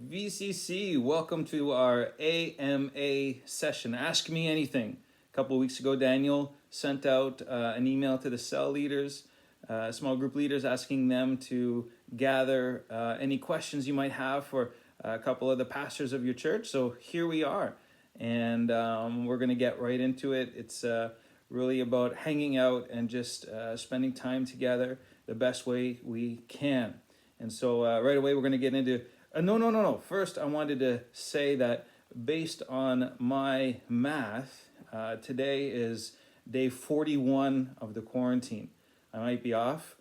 VCC, welcome to our AMA session. Ask Me Anything. A couple of weeks ago, Daniel sent out an email to the cell leaders, small group leaders, asking them to gather any questions you might have for a couple of the pastors of your church. So here we are, and we're going to get right into it. It's really about hanging out and just spending time together the best way we can. And so right away, we're going to get into no. First, I wanted to say that based on my math, today is day 41 of the quarantine. I might be off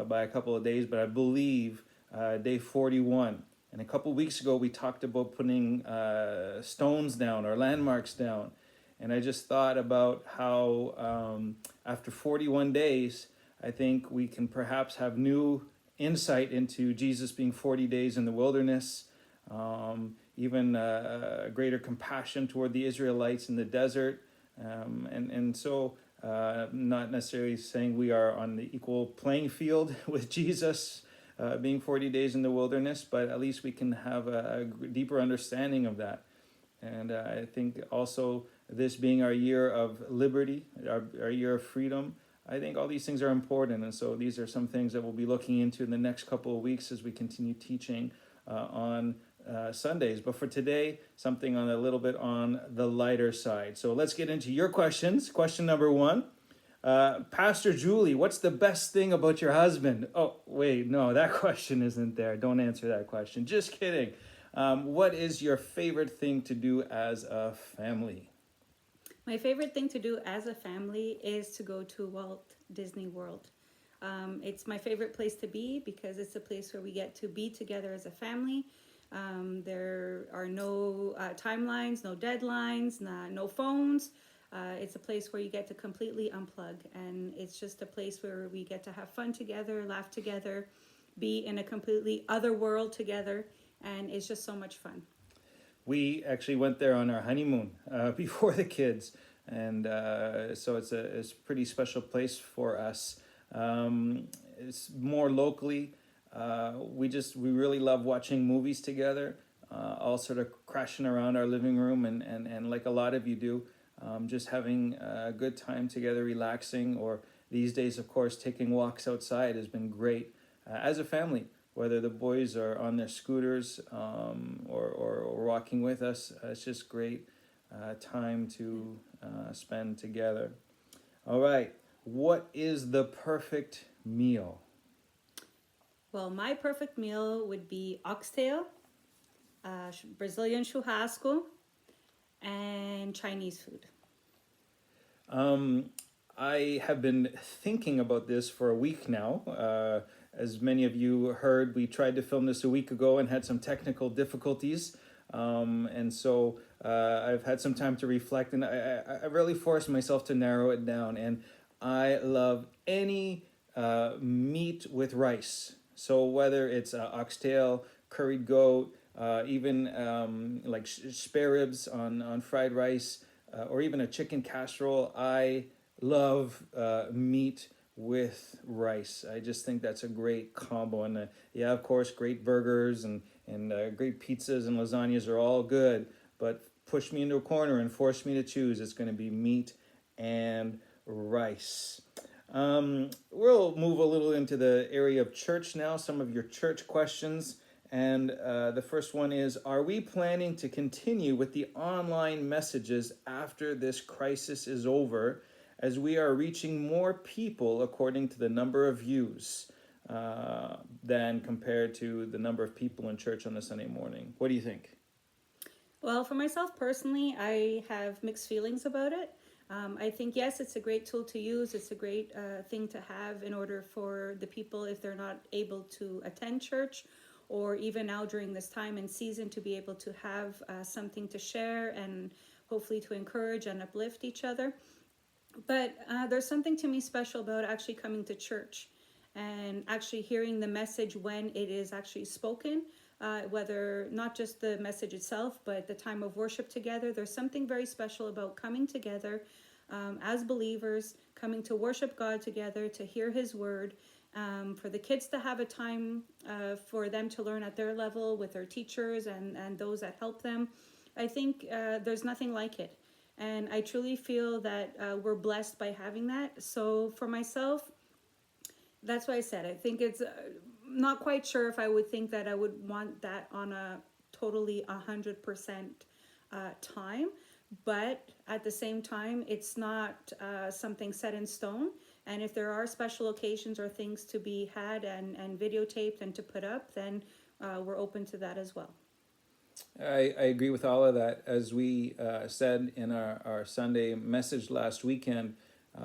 by a couple of days, but I believe day 41. And a couple of weeks ago, we talked about putting stones down or landmarks down. And I just thought about how after 41 days, I think we can perhaps have new insight into Jesus being 40 days in the wilderness, even greater compassion toward the Israelites in the desert. So not necessarily saying we are on the equal playing field with Jesus being 40 days in the wilderness, but at least we can have a deeper understanding of that. And I think also this being our year of liberty, our year of freedom, I think all these things are important. And so these are some things that we'll be looking into in the next couple of weeks as we continue teaching on Sundays. But for today, something on a little bit on the lighter side. So let's get into your questions. Question number one. Pastor Julie, what's the best thing about your husband? Oh, wait, no, that question isn't there. Don't answer that question. Just kidding. What is your favorite thing to do as a family? My favorite thing to do as a family is to go to Walt Disney World. It's my favorite place to be because it's a place where we get to be together as a family. There are no timelines, no deadlines, no phones. It's a place where you get to completely unplug, and it's just a place where we get to have fun together, laugh together, be in a completely other world together, and it's just so much fun. We actually went there on our honeymoon before the kids, and so it's a pretty special place for us. It's more locally. We really love watching movies together, all sort of crashing around our living room, and like a lot of you do, just having a good time together, relaxing, or these days, of course, taking walks outside has been great as a family. Whether the boys are on their scooters or walking with us, it's just great time to spend together. All right, what is the perfect meal? Well, my perfect meal would be oxtail, Brazilian churrasco, and Chinese food. I have been thinking about this for a week now. As many of you heard, we tried to film this a week ago and had some technical difficulties. And so I've had some time to reflect, and I really forced myself to narrow it down. And I love any meat with rice. So whether it's oxtail, curried goat, even like spare ribs on fried rice, or even a chicken casserole, I love meat with rice. I just think that's a great combo. And yeah, of course, great burgers and great pizzas and lasagnas are all good. But push me into a corner and force me to choose. It's going to be meat and rice. We'll move a little into the area of church now, some of your church questions. And the first one is, are we planning to continue with the online messages after this crisis is over, as we are reaching more people according to the number of views than compared to the number of people in church on a Sunday morning? What do you think? Well, for myself personally, I have mixed feelings about it. I think, yes, it's a great tool to use. It's a great thing to have in order for the people, if they're not able to attend church, or even now during this time and season, to be able to have something to share and hopefully to encourage and uplift each other. But there's something to me special about actually coming to church and actually hearing the message when it is actually spoken, whether not just the message itself, but the time of worship together. There's something very special about coming together as believers, coming to worship God together, to hear His word, for the kids to have a time for them to learn at their level with their teachers and those that help them. I think there's nothing like it. And I truly feel that we're blessed by having that. So for myself, that's why I said I think it's not quite sure if I would think that I would want that on a totally 100% time, but at the same time, it's not something set in stone. And if there are special occasions or things to be had and videotaped and to put up, then we're open to that as well. I agree with all of that. As we said in our Sunday message last weekend,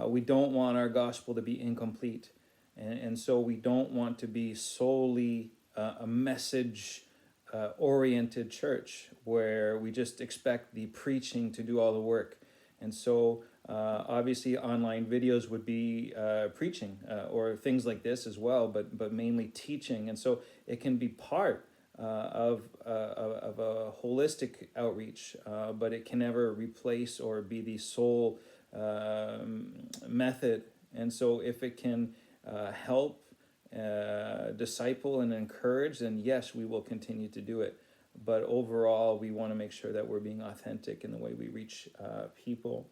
we don't want our gospel to be incomplete. And so we don't want to be solely a message oriented church where we just expect the preaching to do all the work. And so obviously online videos would be preaching or things like this as well, but mainly teaching. And so it can be part of a holistic outreach, but it can never replace or be the sole method. And so if it can help disciple and encourage, then yes, we will continue to do it. But overall, we want to make sure that we're being authentic in the way we reach people.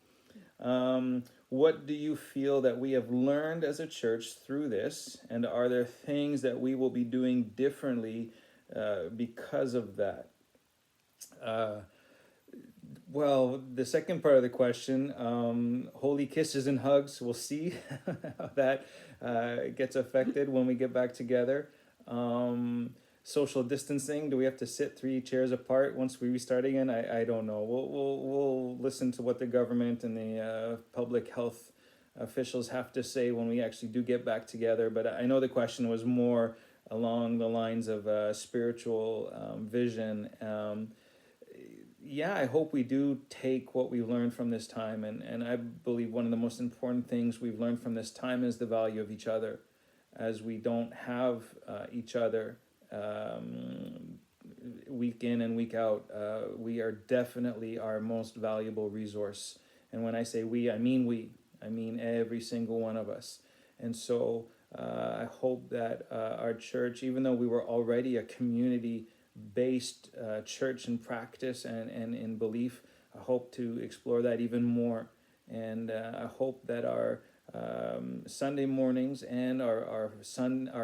What do you feel that we have learned as a church through this? And are there things that we will be doing differently because of that? Well, the second part of the question, holy kisses and hugs, we'll see how that gets affected when we get back together. Social distancing, do we have to sit 3 chairs apart once we restart again? I don't know. We'll listen to what the government and the public health officials have to say when we actually do get back together. But I know the question was more along the lines of spiritual vision. Yeah, I hope we do take what we learned from this time. And I believe one of the most important things we've learned from this time is the value of each other. As we don't have each other week in and week out, we are definitely our most valuable resource. And when I say we, I mean every single one of us. And so I hope that our church, even though we were already a community-based church in practice and in belief, I hope to explore that even more. And I hope that our Sunday mornings and our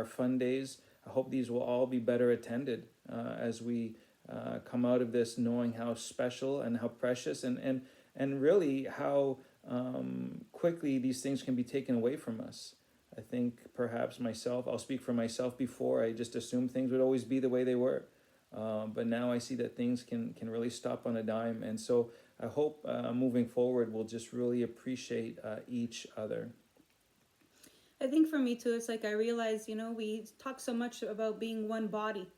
fun days, I hope these will all be better attended as we come out of this knowing how special and how precious and really how quickly these things can be taken away from us. I think perhaps I'll speak for myself. Before, I just assumed things would always be the way they were. But now I see that things can really stop on a dime. And so I hope moving forward, we'll just really appreciate each other. I think for me too, it's like I realize, we talk so much about being one body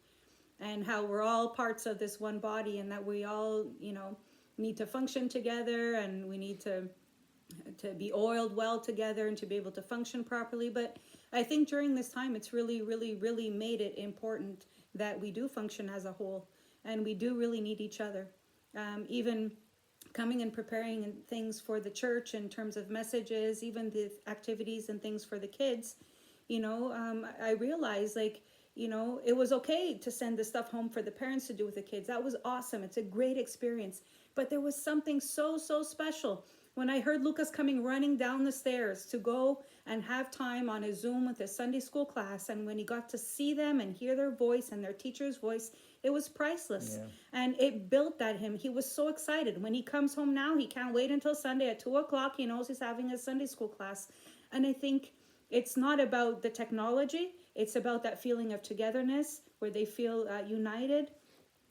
and how we're all parts of this one body and that we all, need to function together and we need to be oiled well together and to be able to function properly. But I think during this time, it's really, really, really made it important that we do function as a whole and we do really need each other. Even coming and preparing things for the church in terms of messages, even the activities and things for the kids, I realized it was okay to send the stuff home for the parents to do with the kids. That was awesome. It's a great experience. But there was something so, so special when I heard Lucas coming running down the stairs to go and have time on a Zoom with his Sunday school class. And when he got to see them and hear their voice and their teacher's voice, it was priceless. Yeah. And it built at him. He was so excited. When he comes home now, he can't wait until Sunday at 2:00. He knows he's having a Sunday school class. And I think it's not about the technology. It's about that feeling of togetherness where they feel united.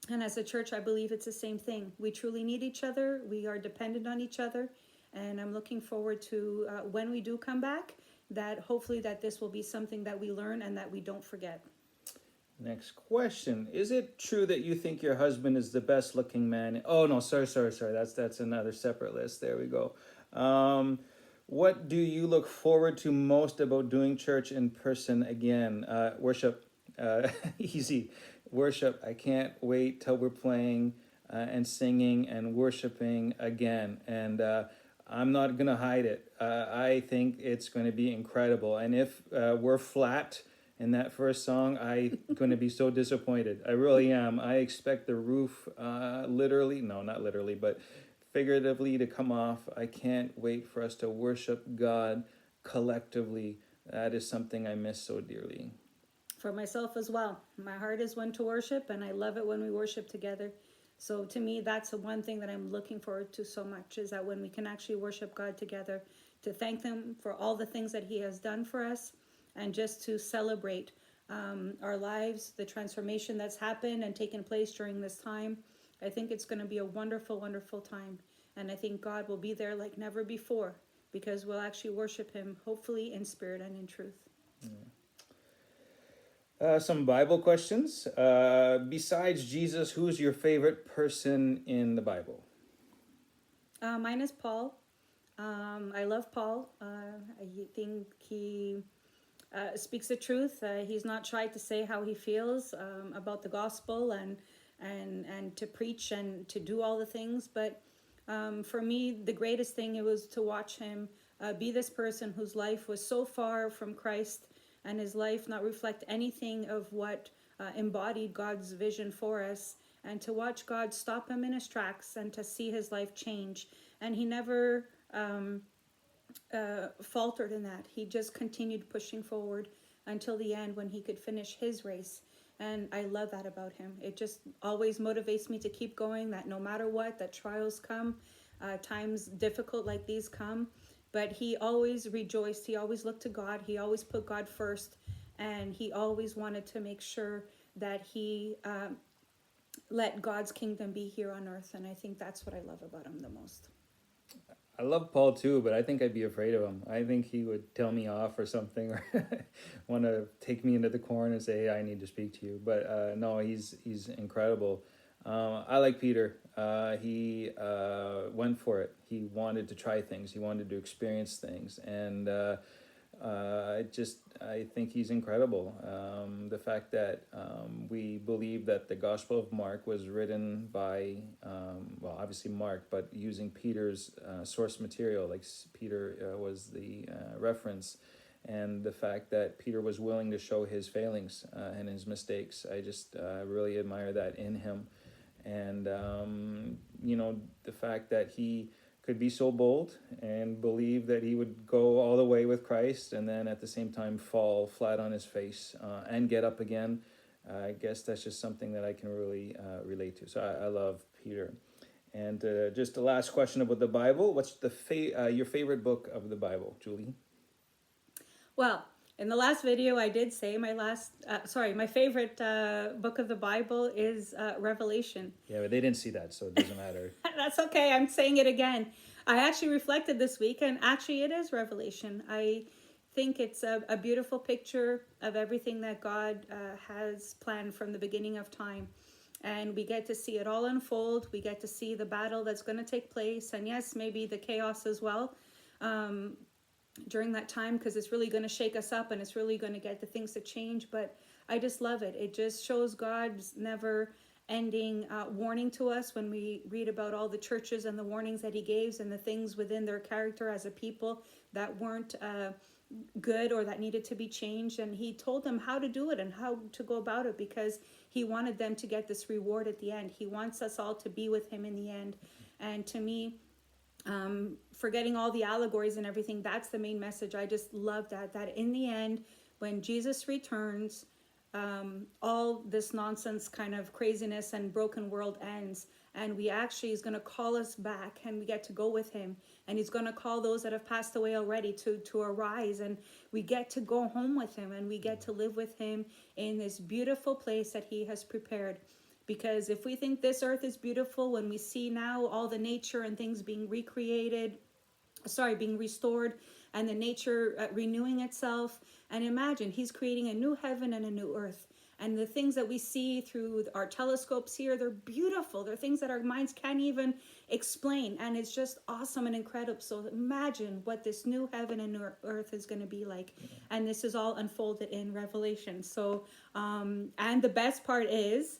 And as a church, I believe it's the same thing. We truly need each other. We are dependent on each other. And I'm looking forward to when we do come back, that hopefully that this will be something that we learn and that we don't forget. Next question. Is it true that you think your husband is the best looking man? Oh, no, sorry. That's another separate list. There we go. What do you look forward to most about doing church in person again? Worship. Easy. Worship. I can't wait till we're playing and singing and worshiping again. And I'm not gonna hide it. I think it's going to be incredible. And if we're flat in that first song, I'm going to be so disappointed. I really am. I expect the roof, literally, no, not literally, but figuratively, to come off. I can't wait for us to worship God collectively. That is something I miss so dearly. For myself as well. My heart is one to worship, and I love it when we worship together. So to me, that's the one thing that I'm looking forward to so much, is that when we can actually worship God together, to thank Him for all the things that He has done for us, and just to celebrate our lives, the transformation that's happened and taken place during this time. I think it's going to be a wonderful, wonderful time. And I think God will be there like never before, because we'll actually worship Him, hopefully in spirit and in truth. Some Bible questions. Besides Jesus, who's your favorite person in the Bible? Mine is Paul. I love Paul. I think he speaks the truth. He's not shy to say how he feels about the gospel, and to preach and to do all the things. But for me, the greatest thing, it was to watch him be this person whose life was so far from Christ, and his life not reflect anything of what embodied God's vision for us, and to watch God stop him in his tracks and to see his life change. And he never faltered in that. He just continued pushing forward until the end, when he could finish his race. And I love that about him. It just always motivates me to keep going, that no matter what, that trials come, times difficult like these come, but he always rejoiced. He always looked to God. He always put God first. And he always wanted to make sure that he let God's kingdom be here on earth. And I think that's what I love about him the most. I love Paul too, but I think I'd be afraid of him. I think he would tell me off or something, or want to take me into the corner and say, "Hey, I need to speak to you." But no, he's incredible. I like Peter. He went for it. He wanted to try things. He wanted to experience things, and I think he's incredible. The fact that we believe that the Gospel of Mark was written by, well, obviously Mark, but using Peter's source material, like Peter was the reference, and the fact that Peter was willing to show his failings and his mistakes. I just really admire that in him. And, the fact that he could be so bold and believe that he would go all the way with Christ, and then at the same time fall flat on his face and get up again. I guess that's just something that I can really relate to. So I love Peter. And just the last question about the Bible. What's your favorite book of the Bible, Julie? Well, in the last video, I did say my favorite book of the Bible is Revelation. Yeah, but they didn't see that, so it doesn't matter. That's okay. I'm saying it again. I actually reflected this week, and actually it is Revelation. I think it's a beautiful picture of everything that God has planned from the beginning of time. And we get to see it all unfold. We get to see the battle that's going to take place. And yes, maybe the chaos as well during that time, because it's really going to shake us up, and it's really going to get the things to change. But I just love it. It just shows God's never ending warning to us when we read about all the churches and the warnings that he gave, and the things within their character as a people that weren't good or that needed to be changed. And he told them how to do it and how to go about it, because he wanted them to get this reward at the end. He wants us all to be with him in the end. And to me, forgetting all the allegories and everything, that's the main message. I just love that in the end, when Jesus returns, all this nonsense kind of craziness and broken world ends, and we actually is going to call us back, and we get to go with him, and he's going to call those that have passed away already to arise, and we get to go home with him, and we get to live with him in this beautiful place that he has prepared. Because if we think this earth is beautiful, when we see now all the nature and things being being restored, and the nature renewing itself, and imagine he's creating a new heaven and a new earth. And the things that we see through our telescopes here, they're beautiful. They're things that our minds can't even explain. And it's just awesome and incredible. So imagine what this new heaven and new earth is going to be like. And this is all unfolded in Revelation. So, and the best part is,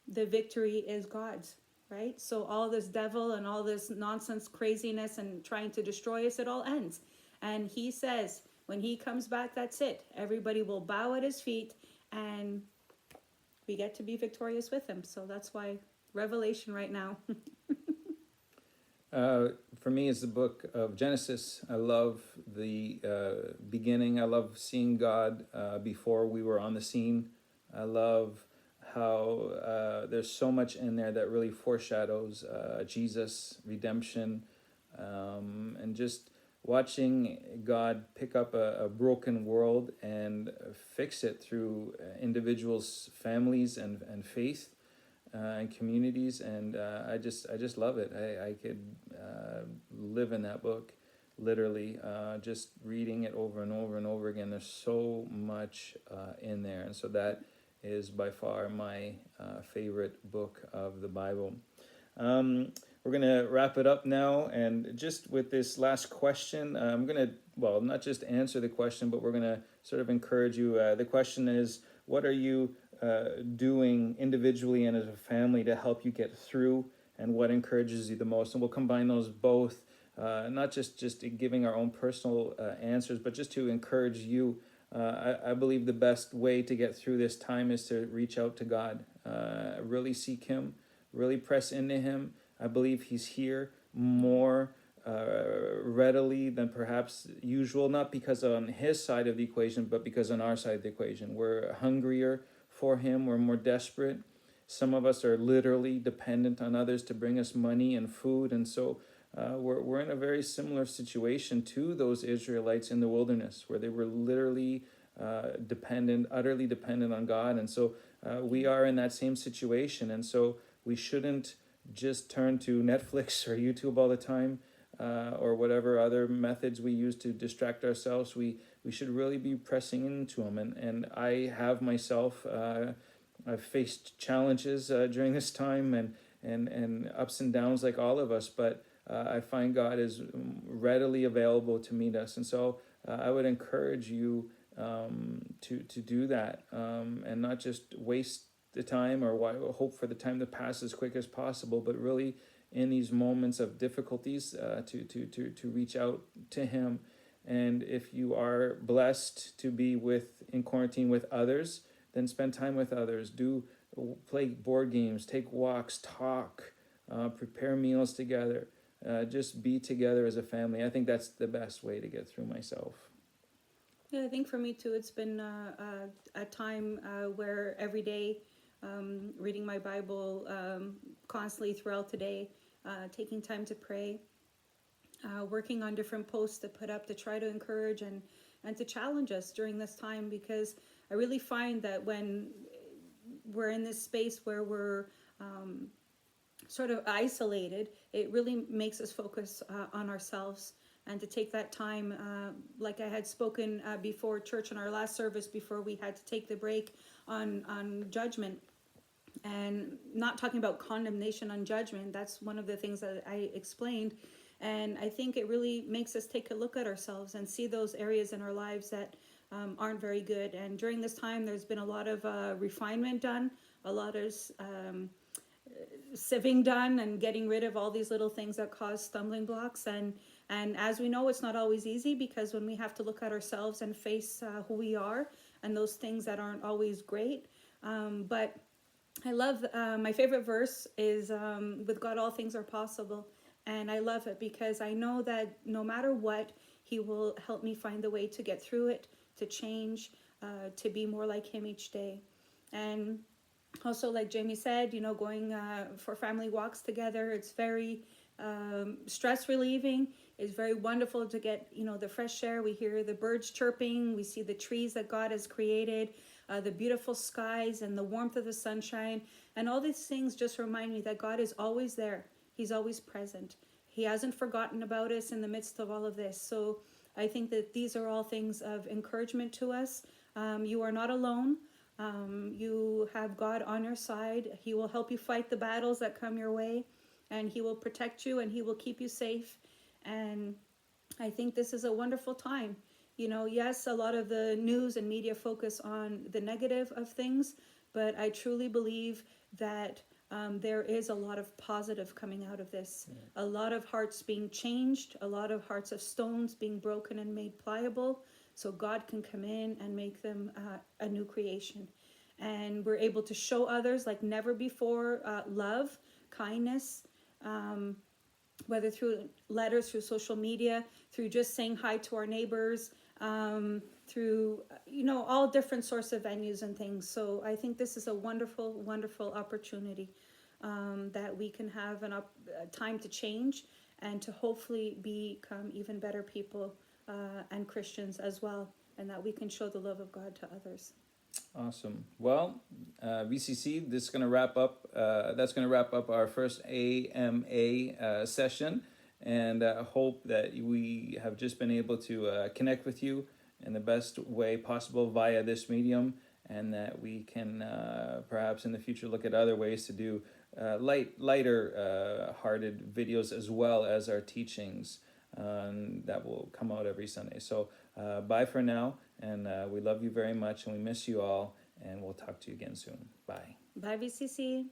the victory is God's, right? So all this devil and all this nonsense, craziness, and trying to destroy us, it all ends. And he says, when he comes back, that's it. Everybody will bow at his feet, and we get to be victorious with him. So that's why Revelation right now. For me, it's the book of Genesis. I love the beginning. I love seeing God before we were on the scene. I love how there's so much in there that really foreshadows Jesus, redemption, and just watching God pick up a broken world and fix it through individuals, families, and faith. And communities, and I just love it. I could live in that book, literally, just reading it over and over and over again. There's so much in there, and so that is by far my favorite book of the Bible. We're gonna wrap it up now, and just with this last question, I'm gonna not just answer the question, but we're gonna sort of encourage you. The question is, what are you doing individually and as a family to help you get through, and what encourages you the most? And we'll combine those both, not just giving our own personal answers, but just to encourage you. I believe the best way to get through this time is to reach out to God, really seek him, really press into him. I believe he's here more readily than perhaps usual, not because on his side of the equation, but because on our side of the equation. We're hungrier for him, we're more desperate. Some of us are literally dependent on others to bring us money and food, and so we're in a very similar situation to those Israelites in the wilderness, where they were literally utterly dependent on God. And so we are in that same situation, and so we shouldn't just turn to Netflix or YouTube all the time, or whatever other methods we use to distract ourselves. We should really be pressing into him. And I have myself, I've faced challenges during this time, and ups and downs like all of us, but I find God is readily available to meet us. And so I would encourage you to do that, and not just waste the time or hope for the time to pass as quick as possible, but really in these moments of difficulties to reach out to him. And if you are blessed to be in quarantine with others, then spend time with others. Play board games, take walks, talk, prepare meals together. Just be together as a family. I think that's the best way to get through myself. Yeah, I think for me too, it's been a time where every day, reading my Bible constantly throughout the day, taking time to pray, working on different posts to put up to try to encourage and to challenge us during this time, because I really find that when we're in this space where we're sort of isolated, it really makes us focus on ourselves, and to take that time, like I had spoken before church in our last service, before we had to take the break on judgment, and not talking about condemnation on judgment. That's one of the things that I explained. And I think it really makes us take a look at ourselves and see those areas in our lives that aren't very good. And during this time, there's been a lot of refinement done, a lot of sieving done, and getting rid of all these little things that cause stumbling blocks. And as we know, it's not always easy, because when we have to look at ourselves and face who we are and those things that aren't always great. But I love, my favorite verse is, with God all things are possible. And I love it because I know that no matter what, he will help me find the way to get through it, to change, to be more like him each day. And also, like Jamie said, going for family walks together, it's very stress relieving. It's very wonderful to get, the fresh air. We hear the birds chirping. We see the trees that God has created, the beautiful skies and the warmth of the sunshine. And all these things just remind me that God is always there. He's always present. He hasn't forgotten about us in the midst of all of this. So I think that these are all things of encouragement to us. You are not alone. You have God on your side. He will help you fight the battles that come your way, and he will protect you, and he will keep you safe. And I think this is a wonderful time. Yes, a lot of the news and media focus on the negative of things, but I truly believe that there is a lot of positive coming out of this. A lot of hearts being changed, a lot of hearts of stones being broken and made pliable, so God can come in and make them a new creation. And we're able to show others like never before love, kindness, whether through letters, through social media, through just saying hi to our neighbors, through all different sorts of venues and things. So I think this is a wonderful, wonderful opportunity that we can have a time to change and to hopefully become even better people and Christians as well, and that we can show the love of God to others. Awesome. Well, VCC, this is going to wrap up. That's going to wrap up our first AMA session, and I hope that we have just been able to connect with you in the best way possible via this medium, and that we can perhaps in the future look at other ways to do lighter hearted videos as well as our teachings that will come out every Sunday. So bye for now, and we love you very much, and we miss you all, and we'll talk to you again soon. Bye. Bye, VCC.